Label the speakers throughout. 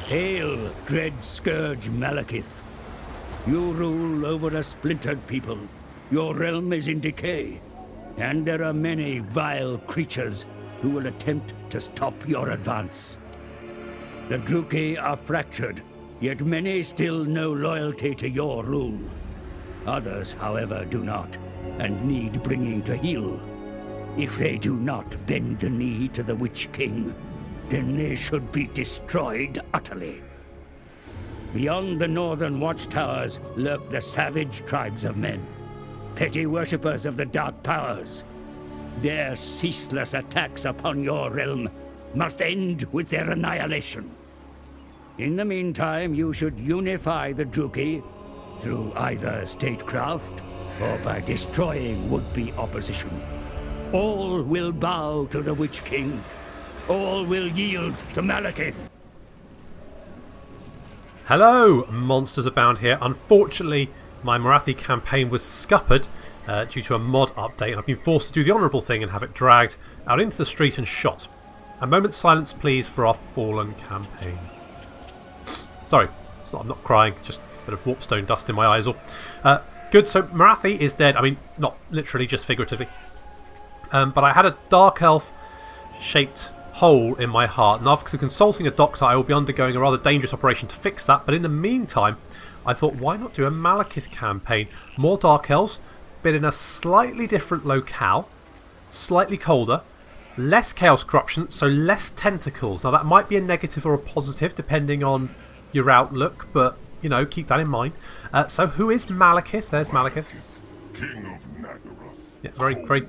Speaker 1: Hail, dread scourge Malekith. You rule over a splintered people. Your realm is in decay, and there are many vile creatures who will attempt to stop your advance. The Druki are fractured, yet many still know loyalty to your rule. Others, however, do not, and need bringing to heel. If they do not bend the knee to the Witch King, then they should be destroyed utterly. Beyond the northern watchtowers lurk the savage tribes of men, petty worshippers of the dark powers. Their ceaseless attacks upon your realm must end with their annihilation. In the meantime, you should unify the Druki through either statecraft or by destroying would-be opposition. All will bow to the Witch King. All will yield to Malekith.
Speaker 2: Hello, Monsters Abound here. Unfortunately, my Morathi campaign was scuppered due to a mod update, and I've been forced to do the honourable thing and have it dragged out into the street and shot. A moment's silence, please, for our fallen campaign. Sorry, I'm not crying, just a bit of warpstone dust in my eyes. Good, so Morathi is dead. I mean, not literally, just figuratively. But I had a dark elf-shaped hole in my heart, and after consulting a doctor, I will be undergoing a rather dangerous operation to fix that. But in the meantime, I thought, why not do a Malekith campaign? More dark elves, but in a slightly different locale, slightly colder, less chaos corruption, so less tentacles. Now that might be a negative or a positive depending on your outlook, but you know, keep that in mind. So who is Malekith? There's Malekith,
Speaker 3: King of Naggaroth.
Speaker 2: yeah, very great.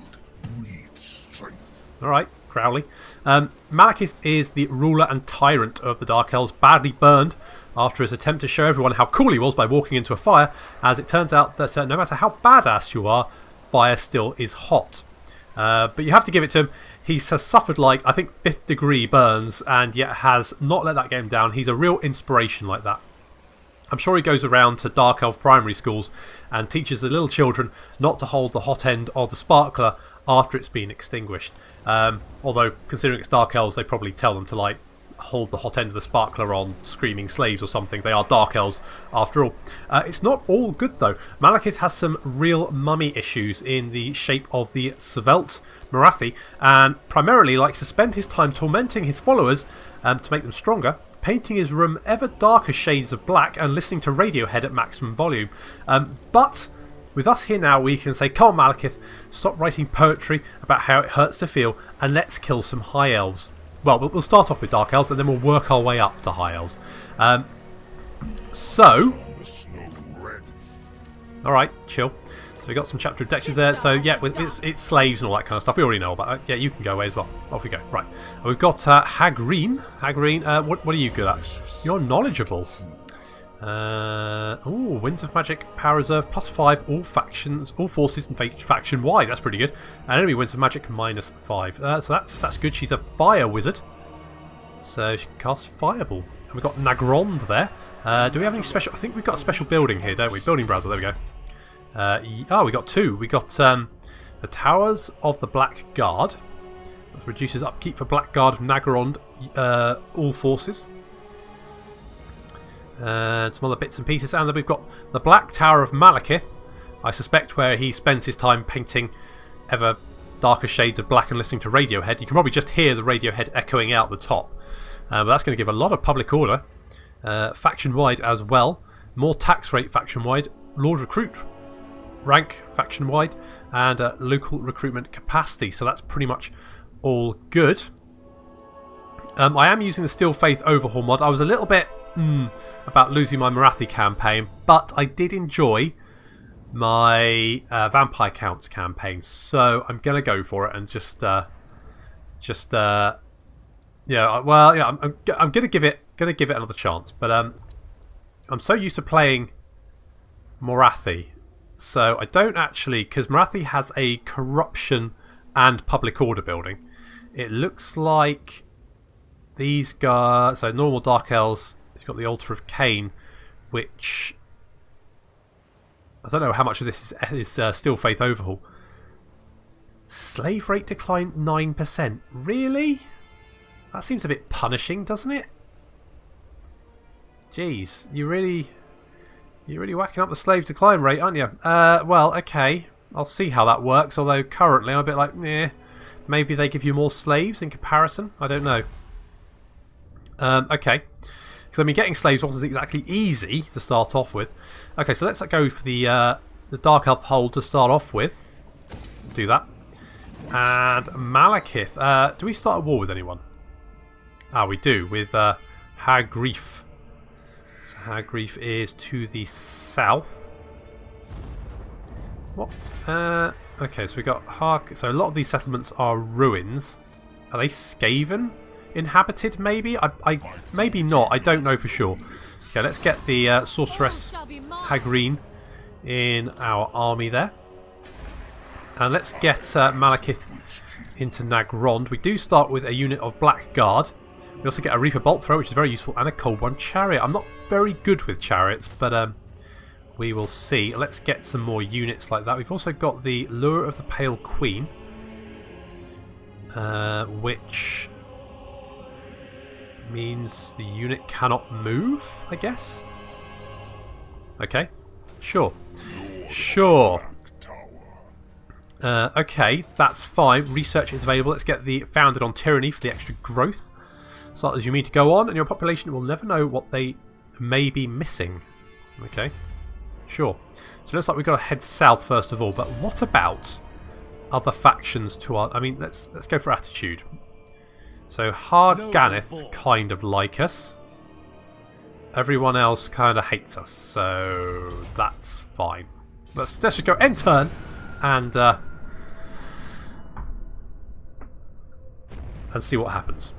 Speaker 3: Breathes strength.
Speaker 2: Alright, Crowley. Malekith is the ruler and tyrant of the Dark Elves, badly burned after his attempt to show everyone how cool he was by walking into a fire, as it turns out that no matter how badass you are, fire still is hot. But you have to give it to him. He has suffered like, I think, 5th degree burns, and yet has not let that get him down. He's a real inspiration like that. I'm sure he goes around to Dark Elf primary schools and teaches the little children not to hold the hot end of the sparkler after it's been extinguished. Although, considering it's Dark Elves, they probably tell them to like hold the hot end of the sparkler on screaming slaves or something. They are Dark Elves after all. It's not all good though. Malekith has some real mummy issues in the shape of the svelte Morathi, and primarily likes to spend his time tormenting his followers to make them stronger, painting his room ever darker shades of black and listening to Radiohead at maximum volume. But with us here now, we can say, come on Malekith, stop writing poetry about how it hurts to feel, and let's kill some high elves. Well, we'll start off with dark elves and then we'll work our way up to high elves. Alright, chill. So we got some chapter objectives there. So yeah, it's slaves and all that kind of stuff. We already know about that. Yeah, you can go away as well. Off we go. Right. And we've got Hagreen. Hagreen, what are you good at? You're knowledgeable. Winds of Magic, Power Reserve, +5, all factions, all forces and faction wide. That's pretty good. And enemy Winds of Magic, -5. So that's good. She's a fire wizard, so she can cast Fireball. And we've got Naggarond there. Do we have any special? I think we've got a special building here, don't we? Building browser. There we go. We got two. We got the Towers of the Black Guard. That reduces upkeep for Black Guard of Naggarond, all forces. Some other bits and pieces, and then we've got the Black Tower of Malekith, I suspect, where he spends his time painting ever darker shades of black and listening to Radiohead. You can probably just hear the Radiohead echoing out the top, but that's going to give a lot of public order, faction wide as well, more tax rate faction wide, Lord Recruit rank faction wide, and local recruitment capacity. So that's pretty much all good. I am using the Still Faith Overhaul mod. I was a little bit about losing my Morathi campaign, but I did enjoy my Vampire Counts campaign, so I'm gonna go for it and I'm gonna give it another chance. But I'm so used to playing Morathi, so I don't actually, because Morathi has a corruption and public order building. It looks like these guys, so normal Dark Elves. You've got the Altar of Cain, which I don't know how much of this is Still Faith Overhaul. Slave rate decline 9%. Really? That seems a bit punishing, doesn't it? Jeez, you're really whacking up the slave decline rate, aren't you? Well, okay. I'll see how that works, although currently I'm a bit like, eh. Maybe they give you more slaves in comparison? I don't know. Okay. Because I mean, getting slaves wasn't exactly easy to start off with. Okay, so let's go for the Dark Elf hold to start off with. Do that. And Malekith. Do we start a war with anyone? Ah, we do, with Hagrief. So Hagrief is to the south. What? Okay, so we got so a lot of these settlements are ruins. Are they Skaven inhabited? Maybe. I maybe not. I don't know for sure. Okay, let's get the sorceress Hagrin in our army there, and let's get Malekith into Naggarond. We do start with a unit of Blackguard. We also get a Reaper Bolt Thrower, which is very useful, and a Cold One Chariot. I'm not very good with chariots, but we will see. Let's get some more units like that. We've also got the Lure of the Pale Queen, which means the unit cannot move, I guess. Okay, sure. Okay, that's fine. Research is available. Let's get the Founded on Tyranny for the extra growth. Start as you mean to go on, and your population will never know what they may be missing. Okay, sure. So it looks like we've got to head south first of all. But what about other factions to our? I mean, let's go for attitude. So Hard Ganith kind of like us. Everyone else kind of hates us, so that's fine. Let's just go end turn and see what happens.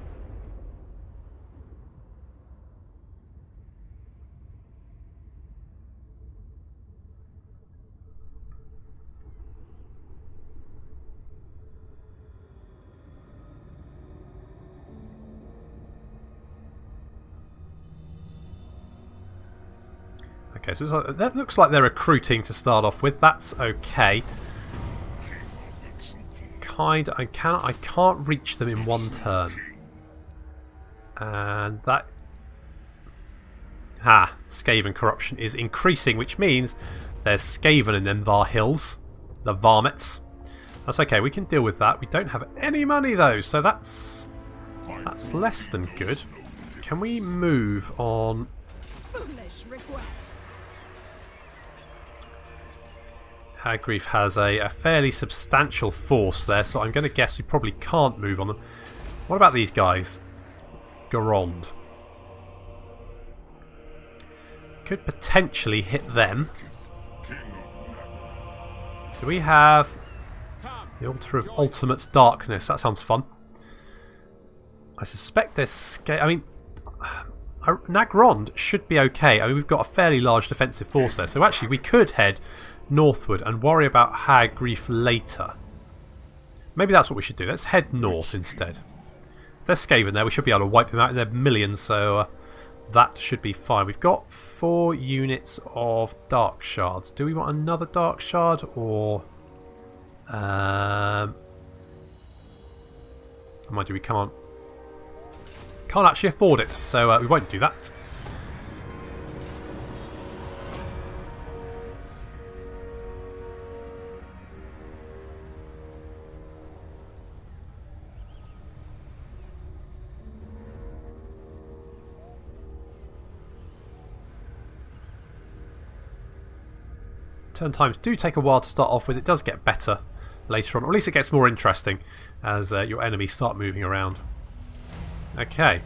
Speaker 2: Okay, so that looks like they're recruiting to start off with. That's okay. I can't reach them in one turn, and that Skaven corruption is increasing, which means there's Skaven in them hills, the varmints. That's okay. We can deal with that. We don't have any money though, so that's less than good. Can we move on?
Speaker 4: Foolish request.
Speaker 2: Hagrief has a fairly substantial force there, so I'm going to guess we probably can't move on them. What about these guys? Garond. Could potentially hit them. Do we have the Altar of Ultimate Darkness? That sounds fun. I suspect there's... I mean, Naggarond should be okay. I mean, we've got a fairly large defensive force there, so actually we could head northward and worry about Hagrief later. Maybe that's what we should do. Let's head north instead. If there's Skaven there, we should be able to wipe them out in their millions, so that should be fine. We've got 4 units of Dark Shards. Do we want another Dark Shard, or... mind you, we can't actually afford it, so we won't do that. Turn times do take a while to start off with. It does get better later on, or at least it gets more interesting as your enemies start moving around. Okay,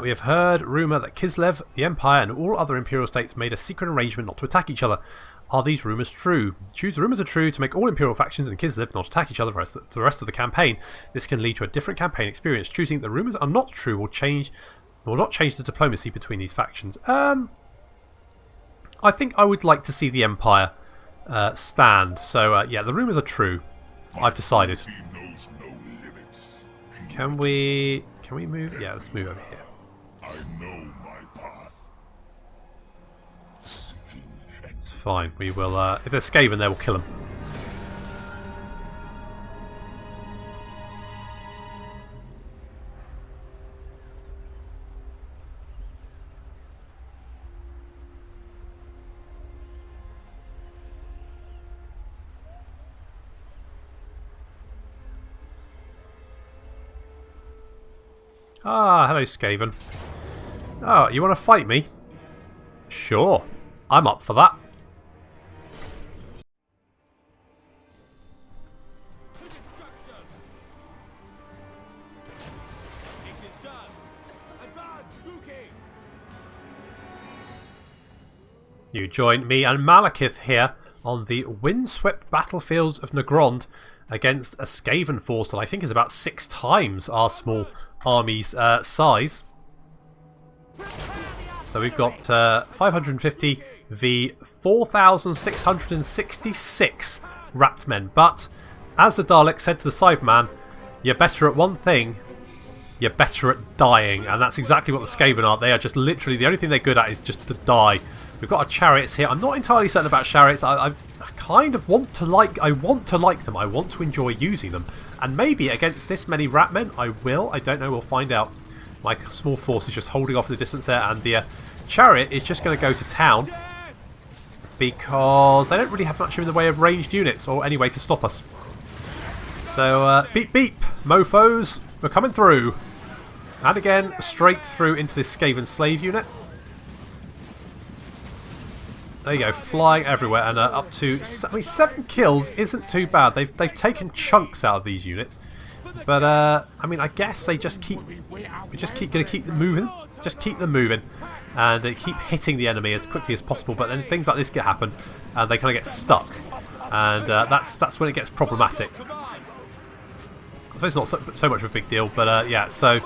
Speaker 2: we have heard rumour that Kislev, the Empire, and all other Imperial states made a secret arrangement not to attack each other. Are these rumours true? Choose the rumours are true to make all Imperial factions in Kislev not attack each other for the rest of the campaign. This can lead to a different campaign experience. Choosing the rumours are not true will not change the diplomacy between these factions. I think I would like to see the Empire stand. So yeah, the rumours are true. I've decided. Can we move? Yeah, let's move over here.
Speaker 3: I know my path.
Speaker 2: It's fine. We will. If there's Skaven there, we'll kill them. Ah, hello Skaven. Oh, you want to fight me? Sure, I'm up for that. You join me and Malekith here on the windswept battlefields of Naggarond against a Skaven force that I think is about 6 times our small army's size. So we've got 550 v 4,666 Rat Men. But as the Dalek said to the Cyberman, you're better at one thing, you're better at dying. And that's exactly what the Skaven are. They are just literally, the only thing they're good at is just to die. We've got our chariots here. I'm not entirely certain about chariots. I kind of want to like them. I want to enjoy using them. And maybe against this many Rat Men, I will. I don't know. We'll find out. My small force is just holding off in the distance there. And the chariot is just going to go to town. Because they don't really have much in the way of ranged units or any way to stop us. So, beep beep, mofos. We're coming through. And again, straight through into this Skaven slave unit. There you go, flying everywhere, and up to 7 kills isn't too bad. They've taken chunks out of these units, but I mean, I guess they just keep going to keep them moving, and keep hitting the enemy as quickly as possible. But then things like this happen, and they kind of get stuck, and that's when it gets problematic. I suppose it's not so much of a big deal, but yeah. So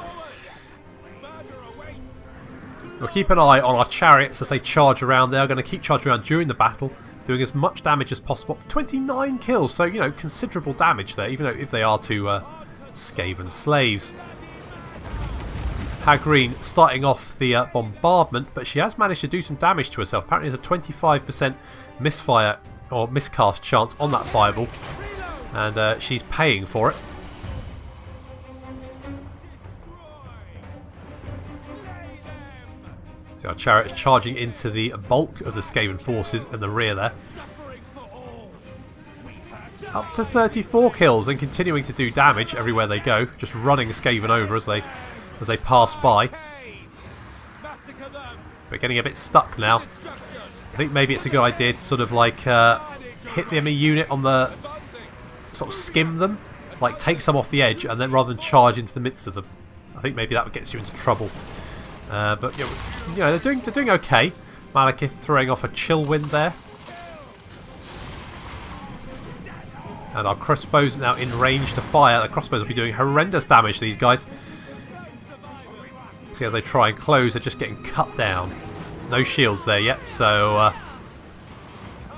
Speaker 2: we'll keep an eye on our chariots as they charge around. They are going to keep charging around during the battle, doing as much damage as possible. 29 kills, so, you know, considerable damage there, even though if they are to Skaven slaves. Hagreen starting off the bombardment, but she has managed to do some damage to herself. Apparently there's a 25% misfire or miscast chance on that fireball, and she's paying for it. So our chariot is charging into the bulk of the Skaven forces in the rear there. Up to 34 kills and continuing to do damage everywhere they go, just running Skaven over as they pass by. But getting a bit stuck now. I think maybe it's a good idea to sort of like hit the enemy unit on the, sort of skim them, like take some off the edge, and then rather than charge into the midst of them. I think maybe that gets you into trouble. But you know, they're doing okay. Malekith throwing off a chill wind there, and our crossbows now in range to fire. The crossbows will be doing horrendous damage to these guys. See, as they try and close, they're just getting cut down. No shields there yet, so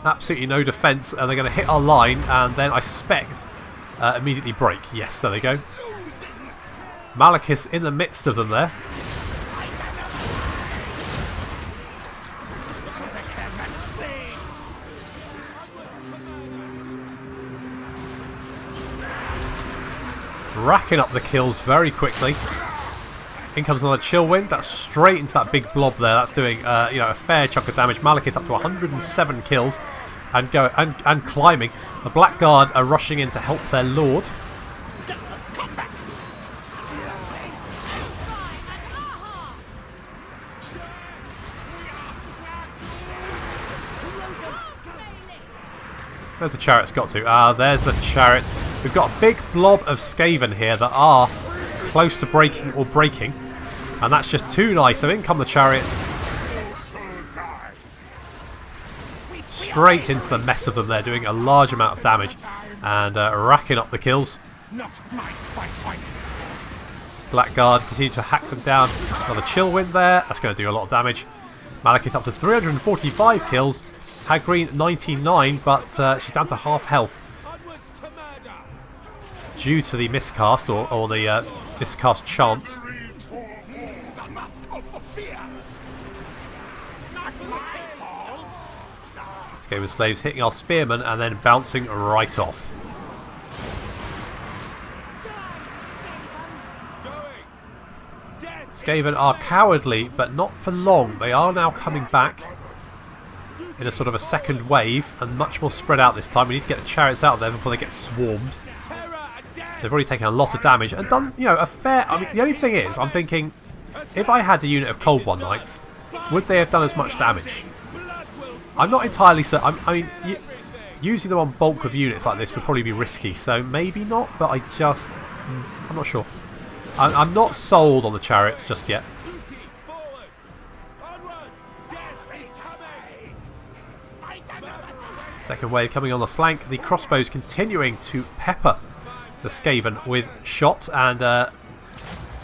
Speaker 2: absolutely no defence, and they're going to hit our line, and then I suspect immediately break. Yes, there they go. Malekith's in the midst of them there. Racking up the kills very quickly. In comes another chill wind. That's straight into that big blob there. That's doing you know, a fair chunk of damage. Malekith up to 107 kills and climbing. The Blackguard are rushing in to help their lord. Where's the chariots got to? Ah, there's the chariots. We've got a big blob of Skaven here that are close to breaking or breaking, and that's just too nice. So in come the chariots, straight into the mess of them. They're doing a large amount of damage and racking up the kills. Blackguard continue to hack them down. Another chill wind there. That's going to do a lot of damage. Malekith up to 345 kills. Hagreen 99, but she's down to half health due to the miscast or the miscast chance. Skaven slaves hitting our spearmen and then bouncing right off. Skaven are cowardly, but not for long. They are now coming back in a sort of a second wave and much more spread out this time. We need to get the chariots out of there before they get swarmed. They've already taken a lot of damage and done, you know, a fair... I mean, the only thing is, I'm thinking, if I had a unit of Cold One Knights, would they have done as much damage? I'm not entirely certain. I mean, using them on bulk of units like this would probably be risky, so maybe not, but I'm not sure. I'm not sold on the chariots just yet. Second wave coming on the flank. The crossbows continuing to pepper the Skaven with shot, and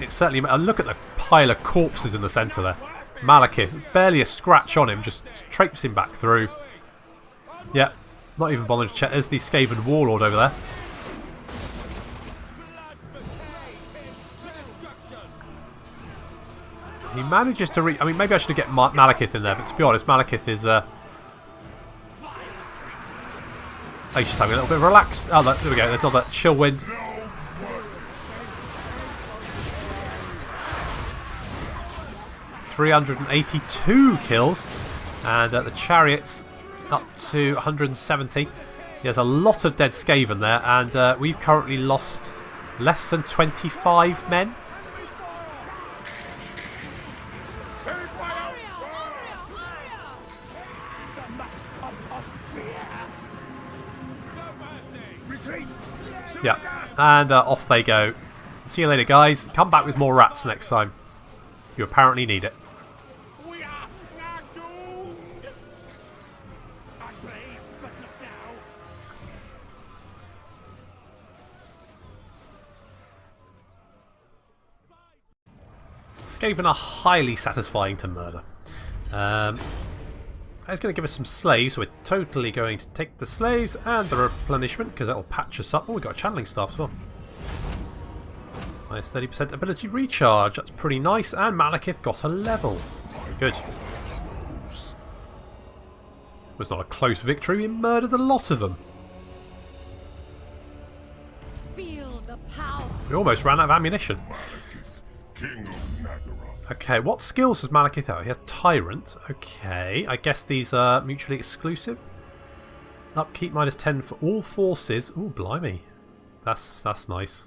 Speaker 2: it's certainly... look at the pile of corpses in the centre there. Malekith, barely a scratch on him, just traipsing back through. Yeah, not even bothering to check. There's the Skaven warlord over there. He manages to reach... I mean, maybe I should get Malekith in there, but to be honest, Malekith is... he's just having a little bit of relax. Oh, look, there we go. There's all that chill wind. $382 kills, and the chariots up to 170. There's a lot of dead Skaven there, and we've currently lost less than 25 men. Yeah, and off they go. See you later, guys. Come back with more rats next time. You apparently need it. Skaven are highly satisfying to murder. It's going to give us some slaves, so we're totally going to take the slaves and the replenishment, because that will patch us up. Oh, we've got a channeling staff as well. Minus 30% ability recharge. That's pretty nice. And Malekith got a level. Good. It was not a close victory. We murdered a lot of them.
Speaker 4: Feel the power.
Speaker 2: We almost ran out of ammunition.
Speaker 3: King of Naggarond.
Speaker 2: Okay, what skills does Malekith have? He has Tyrant. Okay, I guess these are mutually exclusive. Upkeep minus 10 for all forces. Ooh, blimey. That's nice.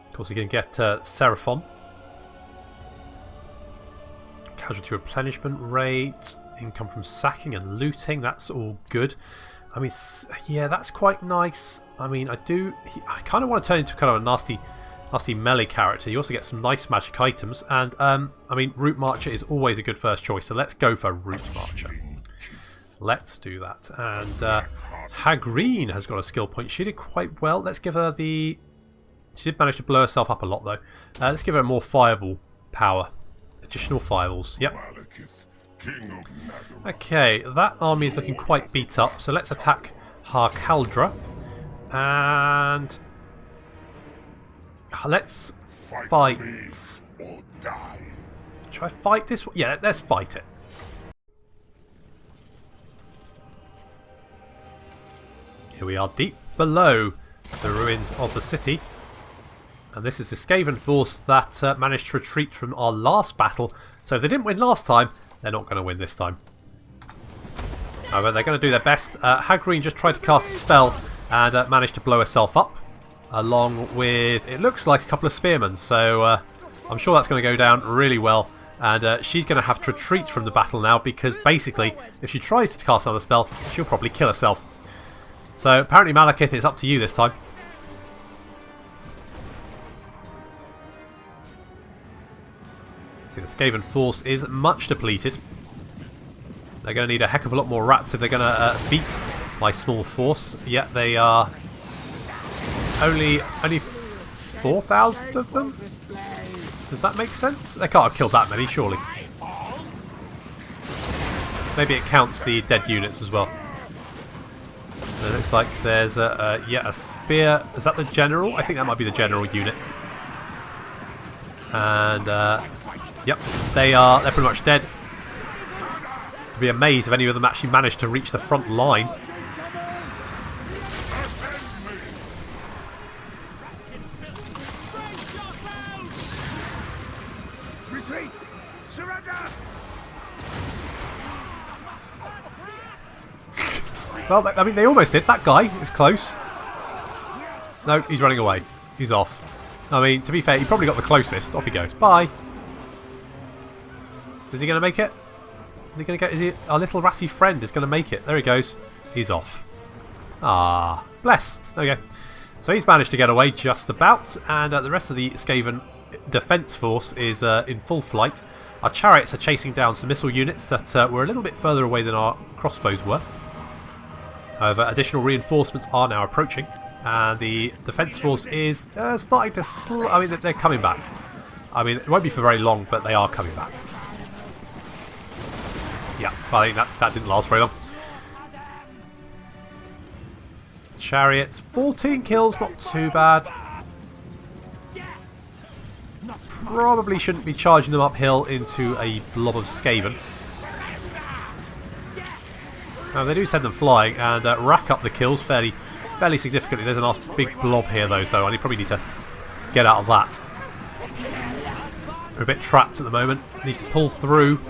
Speaker 2: Of course, you can get Seraphon. Casualty replenishment rate. Income from sacking and looting. That's all good. I mean, yeah, that's quite nice. I mean, I kind of want to turn into kind of a nasty melee character. You also get some nice magic items, and I mean, Root Marcher is always a good first choice, so let's go for Root Marcher. Let's do that. And Hagreen has got a skill point. She did quite well. Let's give her the... She did manage to blow herself up a lot, though. Let's give her more fireball power. Additional fireballs. Yep. Okay, that army is looking quite beat up, so let's attack Harkaldra. And... let's fight. Should I fight this one? Yeah, let's fight it. Here we are deep below the ruins of the city. And this is the Skaven force that managed to retreat from our last battle. So if they didn't win last time, they're not going to win this time. However, they're going to do their best. Hagreen just tried to cast a spell and managed to blow herself up. Along with, it looks like a couple of spearmen. So I'm sure that's going to go down really well. And she's going to have to retreat from the battle now, because basically, if she tries to cast another spell, she'll probably kill herself. So apparently Malekith, it's up to you this time. See, the Skaven force is much depleted. They're going to need a heck of a lot more rats if they're going to beat my small force. Yet they are only 4,000 of them. Does that make sense? They can't have killed that many, surely. Maybe it counts the dead units as well. It looks like there's a spear. Is that the general? I think that might be the general unit. And yep, they're pretty much dead. I'd be amazed if any of them actually managed to reach the front line.
Speaker 3: Retreat! Surrender!
Speaker 2: Well, I mean, they almost did. That guy is close. No, he's running away. He's off. I mean, to be fair, he probably got the closest. Off he goes. Bye. Is he going to make it? Is he going to get... Is he... Our little ratty friend is going to make it. There he goes. He's off. Ah, bless. There we go. So he's managed to get away just about. And the rest of the Skaven defence force is in full flight. Our chariots are chasing down some missile units that were a little bit further away than our crossbows were. However, additional reinforcements are now approaching. And the defence force is starting to I mean, they're coming back. I mean, it won't be for very long, but they are coming back. Yeah, well, I think that didn't last very long. Chariots, 14 kills, not too bad. Probably shouldn't be charging them uphill into a blob of Skaven. Now, they do send them flying and rack up the kills fairly significantly. There's a nice big blob here though, so I probably need to get out of that. We're a bit trapped at the moment. Need to pull through.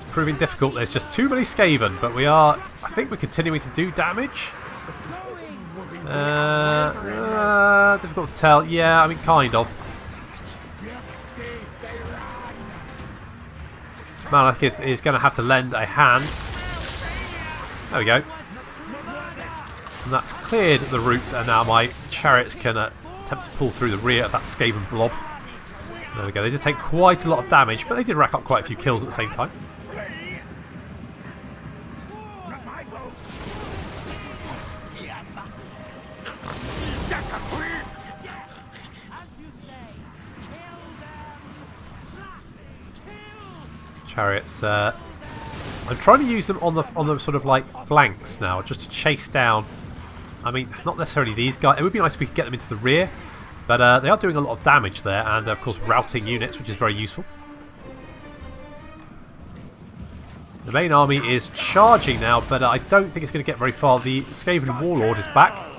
Speaker 2: It's proving difficult. There's just too many Skaven, but I think we're continuing to do damage. Difficult to tell. Yeah, I mean, kind of. Malekith is going to have to lend a hand. There we go. And that's cleared the route, and now my chariots can attempt to pull through the rear of that Skaven blob. There we go. They did take quite a lot of damage, but they did rack up quite a few kills at the same time. Chariots. I'm trying to use them on the sort of like flanks now, just to chase down. I mean, not necessarily these guys. It would be nice if we could get them into the rear, but they are doing a lot of damage there, and of course routing units, which is very useful. The main army is charging now, but I don't think it's going to get very far. The Skaven Warlord is back.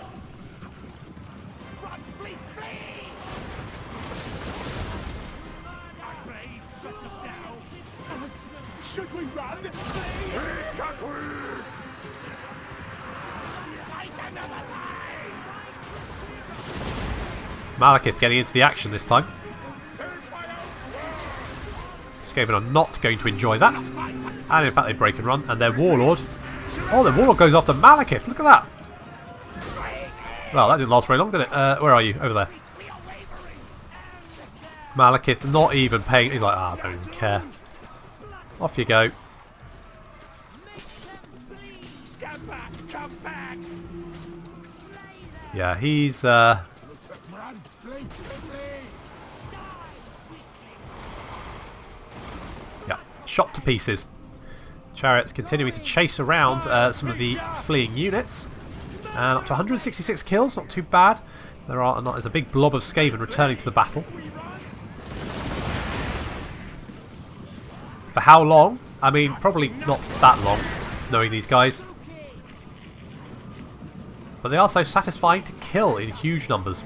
Speaker 2: Malekith getting into the action this time. Skaven are not going to enjoy that. And in fact they break and run. And their Warlord... Oh, their Warlord goes after Malekith. Look at that. Well, that didn't last very long, did it? Where are you? Over there. Malekith not even paying... He's like, I don't even care. Off you go. Yeah, he's... Yeah, shot to pieces. Chariots continuing to chase around some of the fleeing units. And up to 166 kills, not too bad. There's a big blob of Skaven returning to the battle. For how long? I mean, probably not that long, knowing these guys. But they are so satisfying to kill in huge numbers.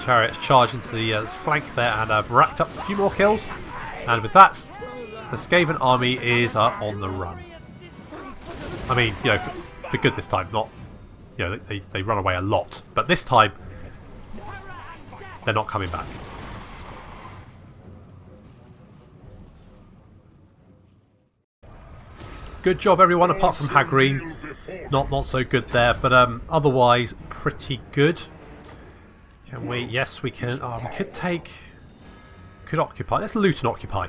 Speaker 2: Chariots charge into the flank there and have racked up a few more kills. And with that, the Skaven army is on the run. I mean, you know, for good this time, not... You know, they run away a lot. But this time, they're not coming back. Good job, everyone, apart from Hagreen. Not so good there, but otherwise pretty good. Can we? Yes, we can. Oh, we could take... Could occupy. Let's loot and occupy.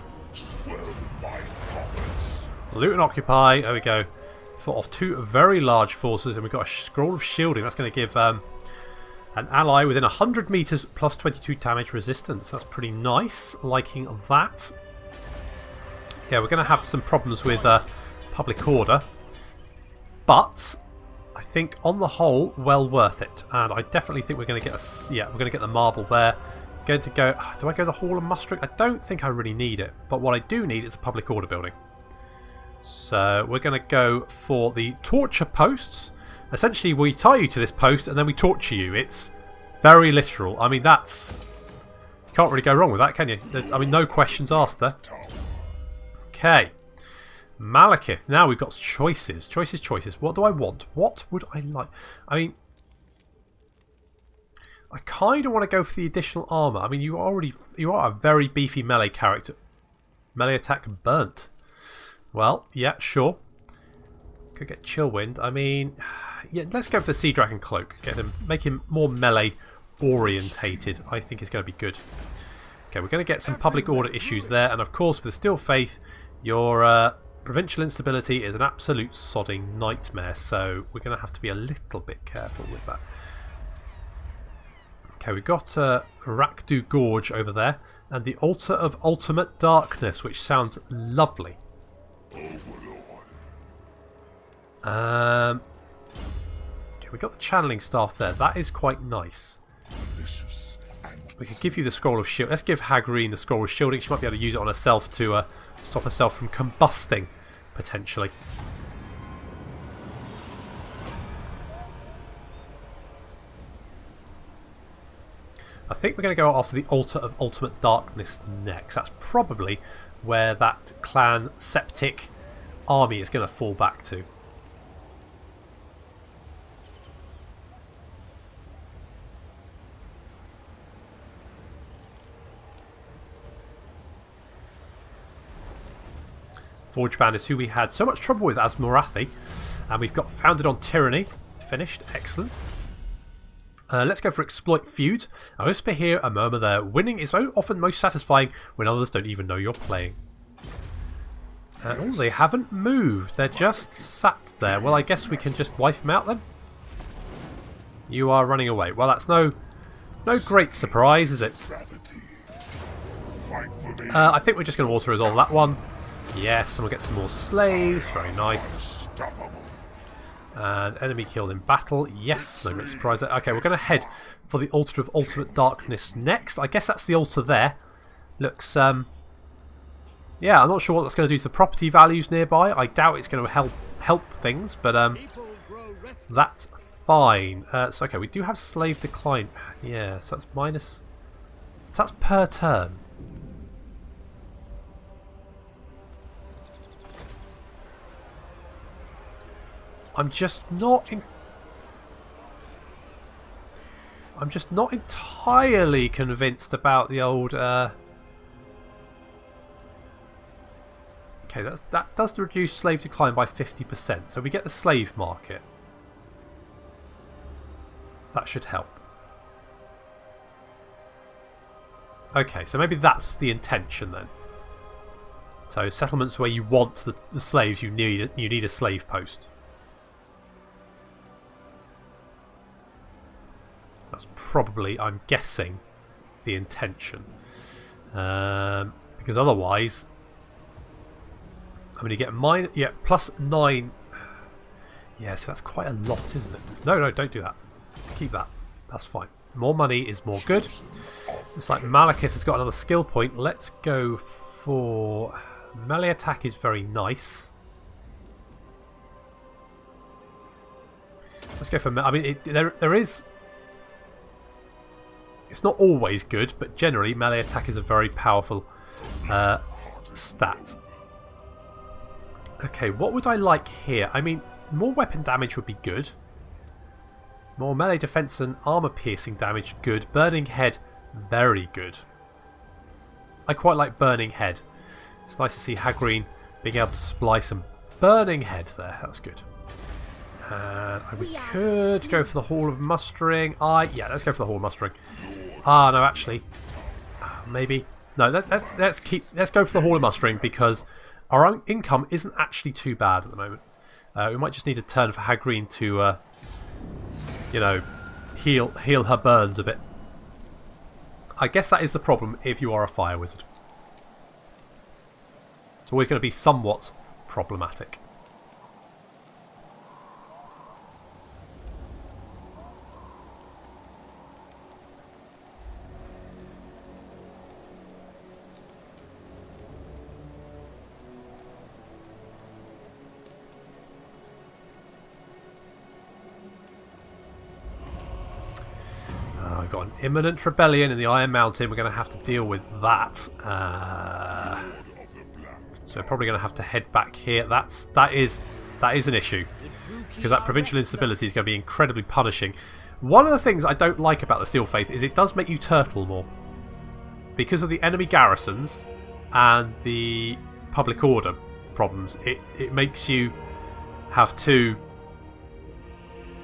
Speaker 2: Loot and occupy. There we go. Fought off two very large forces, and we've got a scroll of shielding. That's going to give an ally within 100 meters plus 22 damage resistance. That's pretty nice. Liking that. Yeah, we're going to have some problems with public order, but I think on the whole, well worth it. And I definitely think we're going to get we're going to get the marble there. Going to go. Do I go the Hall of Mustering? I don't think I really need it, but what I do need is a public order building. So we're going to go for the torture posts. Essentially, we tie you to this post and then we torture you. It's very literal. I mean, that's can't really go wrong with that, can you? I mean, no questions asked there. Okay. Malekith. Now we've got choices. Choices. What do I want? What would I like? I mean, I kind of want to go for the additional armour. I mean, you are a very beefy melee character. Melee attack burnt. Well, yeah, sure. Could get Chillwind. I mean, yeah, let's go for the Sea Dragon Cloak. Make him more melee orientated. I think is going to be good. Okay, we're going to get some public order issues there, and of course, with the Steel Faith, your provincial instability is an absolute sodding nightmare. So we're going to have to be a little bit careful with that. Okay, we've got Rakdu Gorge over there, and the Altar of Ultimate Darkness, which sounds lovely. Okay, we've got the channeling staff there. That is quite nice. We could give you the Scroll of Shield. Let's give Hagreen the Scroll of Shielding. She might be able to use it on herself to stop herself from combusting, potentially. I think we're going to go after the Altar of Ultimate Darkness next. That's probably where that clan Septic army is going to fall back to. Forge Band is who we had so much trouble with as Morathi, and we've got Founded on Tyranny finished. Excellent. Let's go for Exploit Feud. I whisper here, a murmur there. Winning is often most satisfying when others don't even know you're playing. Oh, they haven't moved. They're just sat there. Well, I guess we can just wipe them out then. You are running away. Well, that's no great surprise, is it? I think we're just going to auto-resolve that one. Yes, and we'll get some more slaves. Very nice. And enemy killed in battle. Yes, no great surprise there. Okay, we're going to head for the Altar of Ultimate Darkness next. I guess that's the altar there. Looks, yeah, I'm not sure what that's going to do to the property values nearby. I doubt it's going to help things, but that's fine. So, okay, we do have slave decline. Yeah, so that's minus... So that's per turn. I'm just not entirely convinced about the old. Okay, that does reduce slave decline by 50%. So we get the slave market. That should help. Okay, so maybe that's the intention then. So settlements where you want the slaves, you need a slave post. That's probably, I'm guessing, the intention. Because otherwise, I'm going to get +9. Yeah, so that's quite a lot, isn't it? No, don't do that. Keep that. That's fine. More money is more good. It's like Malekith has got another skill point. Let's go for... Melee attack is very nice. Let's go for... I mean, there is... It's not always good, but generally melee attack is a very powerful stat. Okay, what would I like here? I mean, more weapon damage would be good. More melee defense and armor piercing damage, good. Burning head, very good. I quite like burning head. It's nice to see Hagreen being able to supply some burning head there. That's good. We could go for the Hall of Mustering. Yeah, let's go for the Hall of Mustering. No, actually, maybe no. Let's go for the Hall of Mustering because our own income isn't actually too bad at the moment. We might just need a turn for Hagreen to, you know, heal her burns a bit. I guess that is the problem if you are a fire wizard. It's always going to be somewhat problematic. I've got an imminent rebellion in the Iron Mountain. We're going to have to deal with that. So we're probably going to have to head back here. That is an issue, because that provincial instability is going to be incredibly punishing. One of the things I don't like about the Steel Faith is it does make you turtle more. Because of the enemy garrisons and the public order problems, it makes you have to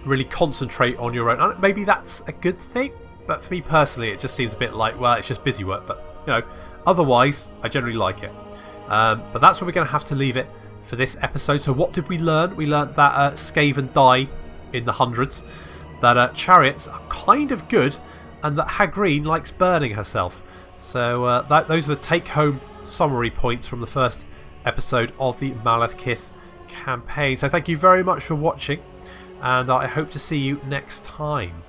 Speaker 2: really concentrate on your own. And maybe that's a good thing, but for me personally it just seems a bit like, well, it's just busy work. But you know, otherwise I generally like it. But that's where we're going to have to leave it for this episode. So what did we learn? We learned that Skaven die in the hundreds, that chariots are kind of good, and that Hagreen likes burning herself. So those are the take-home summary points from the first episode of the Malekith campaign. So thank you very much for watching, and I hope to see you next time.